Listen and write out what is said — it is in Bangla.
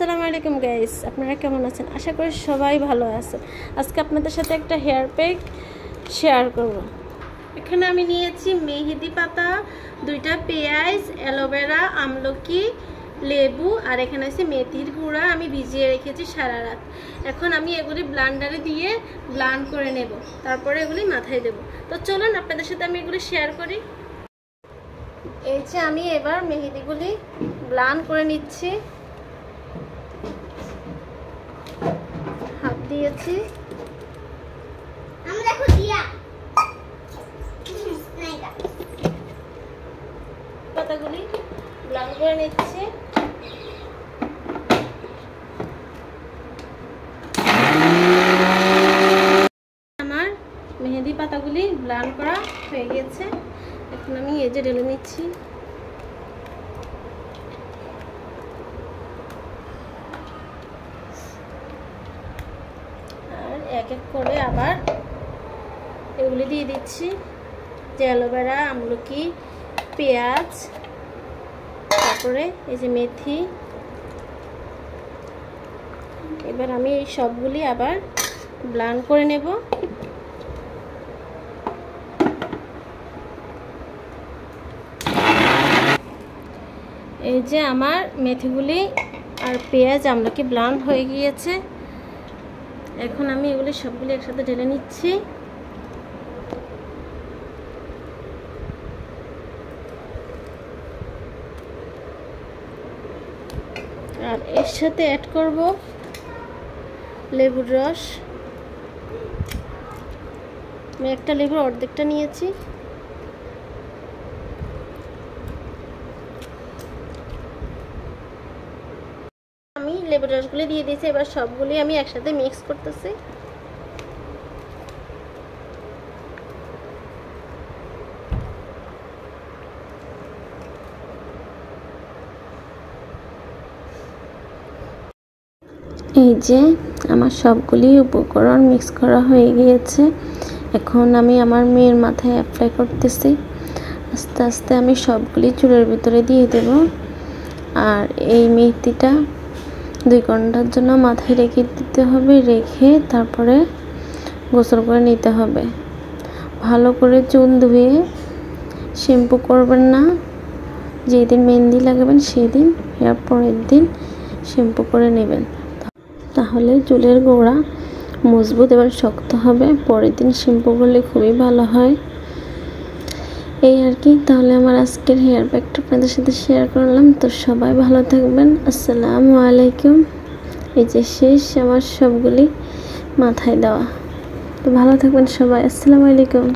আসসালামু আলাইকুম গাইস, আপনারা কেমন আছেন? আশা করি সবাই ভালো আছেন। আজকে আপনাদের সাথে একটা হেয়ার প্যাক শেয়ার করব। এখানে আমি নিয়েছি মেহেদি পাতা, 2টা পেঁয়াজ, অ্যালোভেরা, আমলকি, লেবু আর এখানে আছে মেথির গুঁড়া। আমি ভিজিয়ে রেখেছি সারা রাত। এখন আমি এগুলি ব্লান্ডারে দিয়ে ব্লান্ড করে নেব, তারপরে এগুলি মাথায় দেব। তো চলুন আপনাদের সাথে আমি এগুলি শেয়ার করি। এই যে আমি এবার মেহেদিগুলি ব্লান্ড করে নিচ্ছি। হাত দিয়েছি, পাতাগুলি ব্লান্ড করে নিচ্ছি। আমার মেহেদি পাতাগুলি ব্লান্ড করা হয়ে গেছে। এখন আমি এই যে ঢেলে নিচ্ছি। আর এক এক করে আবার এগুলি দিয়ে দিচ্ছি, যে অ্যালোভেরা, আমলকি, পেঁয়াজ, তারপরে এই যে মেথি। এবার আমি এই সবগুলি আবার ব্লান্ড করে নেব। এই যে আমার মেথিগুলি আর পেঁয়াজ, আমলকি ব্লান্ড হয়ে গিয়েছে। এখন আমি এগুলি সবগুলি একসাথে ঢেলে নিচ্ছি। আর এর সাথে অ্যাড করব লেবুর রস। আমি একটা লেবুর অর্ধেকটা নিয়েছি। আমি লেবুর রসগুলি দিয়ে দিয়েছি। এবার সবগুলি আমি একসাথে মিক্স করতেছি। এই যে আমার সবগুলি উপকরণ মিক্স করা হয়ে গিয়েছে। এখন আমি আমার মেয়ের মাথায় অ্যাপ্লাই করতেছি। আস্তে আস্তে আমি সবগুলি চুলের ভিতরে দিয়ে দেব। আর এই মেহেদিটা 2 ঘন্টার জন্য মাথায় রেখে দিতে হবে। রেখে তারপরে গোসল করে নিতে হবে। ভালো করে চুল ধুয়ে শ্যাম্পু করবেন না। যেদিন মেহেদি লাগাবেন সেদিন, এর পরের দিন শ্যাম্পু করে নেবেন। তাহলে চুলের গোড়া মজবুত এবং শক্ত হবে। পরের দিন শ্যাম্পু করলে খুবই ভালো হয়। এই আর কি। তাহলে আমার আজকের হেয়ার প্যাকটা আপনাদের সাথে শেয়ার করলাম। তো সবাই ভালো থাকবেন। আসসালামু আলাইকুম। এই যে শেষ আমার সবগুলি মাথায় দেওয়া। তো ভালো থাকবেন সবাই। আসসালামু আলাইকুম।